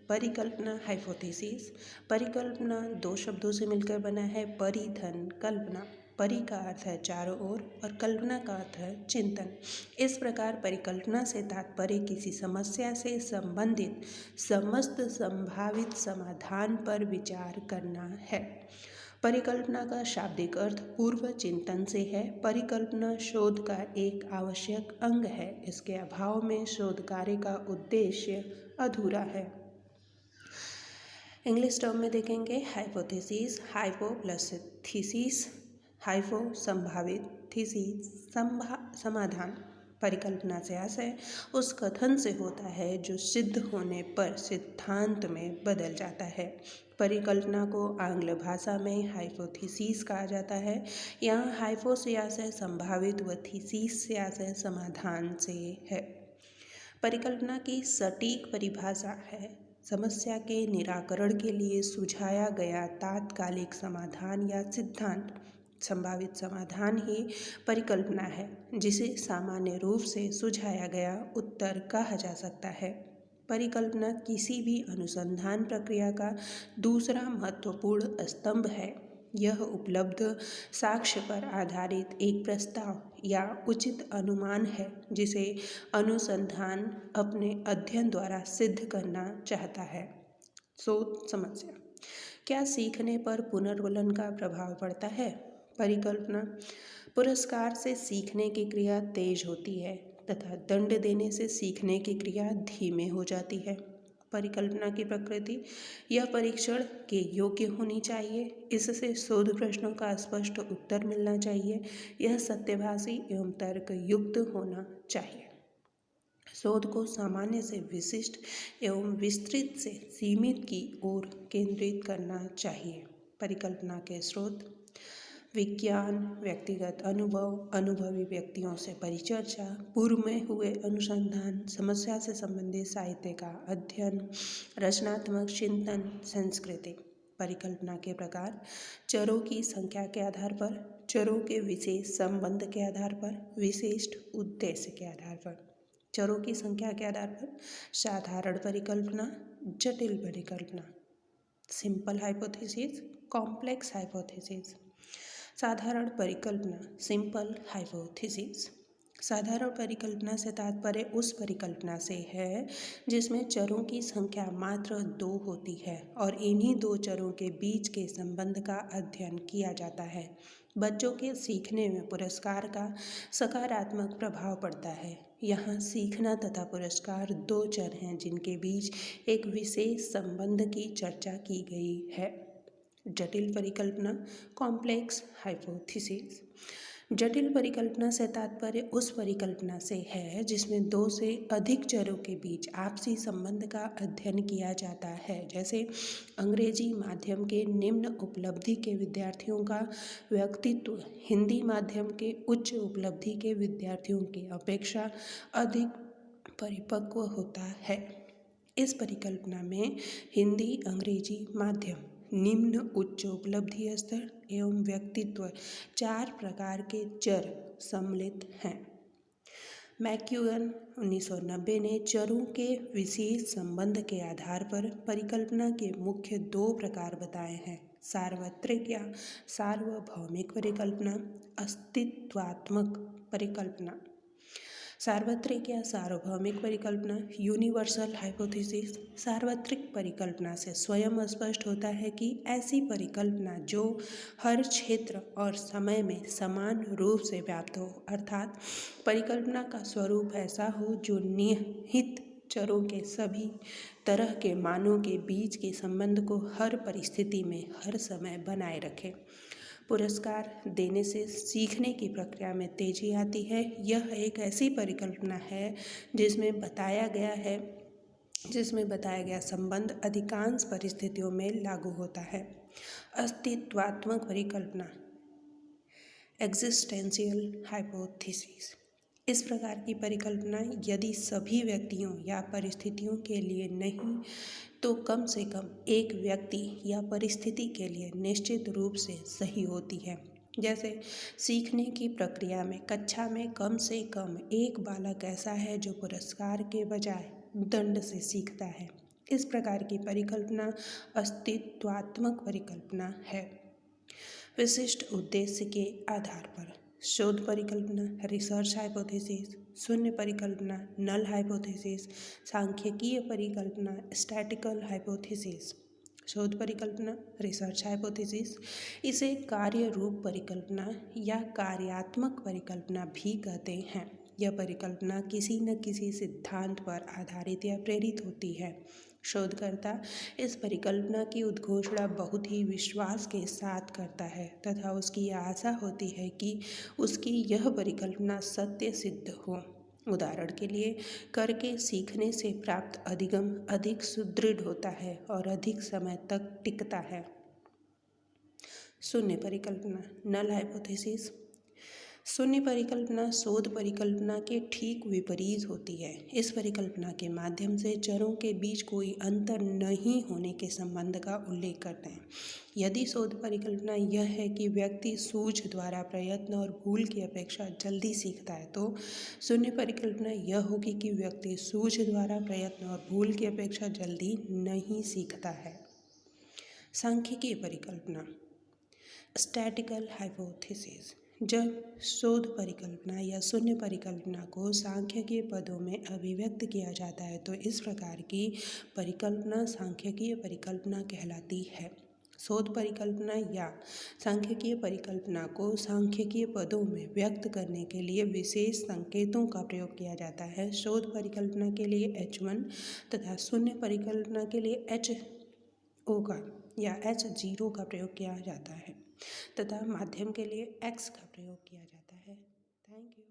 परिकल्पना हाइपोथेसिस। परिकल्पना दो शब्दों से मिलकर बना है, परि धन कल्पना। परि का अर्थ है चारों ओर और कल्पना का अर्थ है चिंतन। इस प्रकार परिकल्पना से तात्पर्य किसी समस्या से संबंधित समस्त संभावित समाधान पर विचार करना है। परिकल्पना का शाब्दिक अर्थ पूर्व चिंतन से है। परिकल्पना शोध का एक आवश्यक अंग है। इसके अभाव में शोध कार्य का उद्देश्य अधूरा है। इंग्लिश टर्म में देखेंगे, hypothesis, hypo plus thesis, hypo संभावित, थीसिस समाधान। परिकल्पना से आशय उस कथन से होता है जो सिद्ध होने पर सिद्धांत में बदल जाता है। परिकल्पना को आंग्ल भाषा में हाइपोथेसिस कहा जाता है। यहाँ हाइपो से आशय संभावित व थीसिस से आशय समाधान से है। परिकल्पना की सटीक परिभाषा है समस्या के निराकरण के लिए सुझाया गया तात्कालिक समाधान या सिद्धांत। संभावित समाधान ही परिकल्पना है जिसे सामान्य रूप से सुझाया गया उत्तर कहा जा सकता है। परिकल्पना किसी भी अनुसंधान प्रक्रिया का दूसरा महत्वपूर्ण स्तंभ है। यह उपलब्ध साक्ष्य पर आधारित एक प्रस्ताव या उचित अनुमान है जिसे अनुसंधान अपने अध्ययन द्वारा सिद्ध करना चाहता है। शोध समस्या। क्या सीखने पर पुनर्वलन का प्रभाव पड़ता है? परिकल्पना। पुरस्कार से सीखने की क्रिया तेज होती है तथा दंड देने से सीखने की क्रिया धीमे हो जाती है। परिकल्पना की प्रकृति, यह परीक्षण के योग्य होनी चाहिए। इससे शोध प्रश्नों का स्पष्ट उत्तर मिलना चाहिए। यह सत्यभाषी एवं तर्क युक्त होना चाहिए। शोध को सामान्य से विशिष्ट एवं विस्तृत से सीमित की ओर केंद्रित करना चाहिए। परिकल्पना के स्रोत, विज्ञान, व्यक्तिगत अनुभव, अनुभवी व्यक्तियों से परिचर्चा, पूर्व में हुए अनुसंधान, समस्या से संबंधित साहित्य का अध्ययन, रचनात्मक चिंतन, संस्कृति। परिकल्पना के प्रकार, चरों की संख्या के आधार पर, चरों के विशेष संबंध के आधार पर, विशिष्ट उद्देश्य के आधार पर। चरों की संख्या के आधार पर साधारण परिकल्पना, जटिल परिकल्पना, सिंपल हाइपोथेसिस, कॉम्प्लेक्स हाइपोथेसिस। साधारण परिकल्पना, सिंपल हाइपोथेसिस। साधारण परिकल्पना से तात्पर्य उस परिकल्पना से है जिसमें चरों की संख्या मात्र 2 होती है और इन्हीं 2 चरों के बीच के संबंध का अध्ययन किया जाता है। बच्चों के सीखने में पुरस्कार का सकारात्मक प्रभाव पड़ता है। यहाँ सीखना तथा पुरस्कार 2 चर हैं जिनके बीच एक विशेष संबंध की चर्चा की गई है। जटिल परिकल्पना, कॉम्प्लेक्स हाइपोथेसिस। जटिल परिकल्पना से तात्पर्य उस परिकल्पना से है जिसमें 2 से अधिक चरों के बीच आपसी संबंध का अध्ययन किया जाता है। जैसे अंग्रेजी माध्यम के निम्न उपलब्धि के विद्यार्थियों का व्यक्तित्व हिंदी माध्यम के उच्च उपलब्धि के विद्यार्थियों की अपेक्षा अधिक परिपक्व होता है। इस परिकल्पना में हिंदी, अंग्रेजी माध्यम, निम्न उच्च उपलब्धि स्तर एवं व्यक्तित्व 4 प्रकार के चर सम्मिलित हैं। मैक्यूअन 1990 ने चरों के विशेष संबंध के आधार पर परिकल्पना के मुख्य 2 प्रकार बताए हैं, सार्वत्रिक या सार्वभौमिक परिकल्पना, अस्तित्वात्मक परिकल्पना। सार्वत्रिक या सार्वभौमिक परिकल्पना, यूनिवर्सल हाइपोथेसिस। सार्वत्रिक परिकल्पना से स्वयं स्पष्ट होता है कि ऐसी परिकल्पना जो हर क्षेत्र और समय में समान रूप से व्याप्त हो, अर्थात परिकल्पना का स्वरूप ऐसा हो जो निहित चरों के सभी तरह के मानों के बीच के संबंध को हर परिस्थिति में हर समय बनाए रखे। पुरस्कार देने से सीखने की प्रक्रिया में तेजी आती है। यह एक ऐसी परिकल्पना है जिसमें बताया गया संबंध अधिकांश परिस्थितियों में लागू होता है। अस्तित्वात्मक परिकल्पना, एग्जिस्टेंशियल हाइपोथेसिस। इस प्रकार की परिकल्पना यदि सभी व्यक्तियों या परिस्थितियों के लिए नहीं तो कम से कम एक व्यक्ति या परिस्थिति के लिए निश्चित रूप से सही होती है। जैसे सीखने की प्रक्रिया में कक्षा में कम से कम एक बालक ऐसा है जो पुरस्कार के बजाय दंड से सीखता है। इस प्रकार की परिकल्पना अस्तित्वात्मक परिकल्पना है। विशिष्ट उद्देश्य के आधार पर शोध परिकल्पना रिसर्च हाइपोथेसिस, शून्य परिकल्पना नल हाइपोथेसिस, सांख्यिकीय परिकल्पना स्टैटिकल हाइपोथेसिस। शोध परिकल्पना रिसर्च हाइपोथेसिस, इसे कार्य रूप परिकल्पना या कार्यात्मक परिकल्पना भी कहते हैं। यह परिकल्पना किसी न किसी सिद्धांत पर आधारित या प्रेरित होती है। शोधकर्ता इस परिकल्पना की उद्घोषणा बहुत ही विश्वास के साथ करता है तथा उसकी आशा होती है कि उसकी यह परिकल्पना सत्य सिद्ध हो। उदाहरण के लिए, करके सीखने से प्राप्त अधिगम अधिक सुदृढ़ होता है और अधिक समय तक टिकता है। शून्य परिकल्पना नल हाइपोथेसिस, शून्य परिकल्पना शोध परिकल्पना के ठीक विपरीत होती है। इस परिकल्पना के माध्यम से चरों के बीच कोई अंतर नहीं होने के संबंध का उल्लेख करते हैं। यदि शोध परिकल्पना यह है कि व्यक्ति सूझ द्वारा प्रयत्न और भूल की अपेक्षा जल्दी सीखता है, तो शून्य परिकल्पना यह होगी कि व्यक्ति सूझ द्वारा प्रयत्न और भूल की अपेक्षा जल्दी नहीं सीखता है। सांख्यिकीय परिकल्पना स्टैटिकल हाइपोथेसिस, जब शोध परिकल्पना या शून्य परिकल्पना को सांख्यिकीय पदों में अभिव्यक्त किया जाता है तो इस प्रकार की परिकल्पना सांख्यिकीय परिकल्पना कहलाती है। शोध परिकल्पना या सांख्यिकीय परिकल्पना को सांख्यिकीय पदों में व्यक्त करने के लिए विशेष संकेतों का प्रयोग किया जाता है। शोध परिकल्पना के लिए H1 तथा शून्य परिकल्पना के लिए HO का या H0 का प्रयोग किया जाता है तथा माध्यम के लिए X का प्रयोग किया जाता है। Thank you.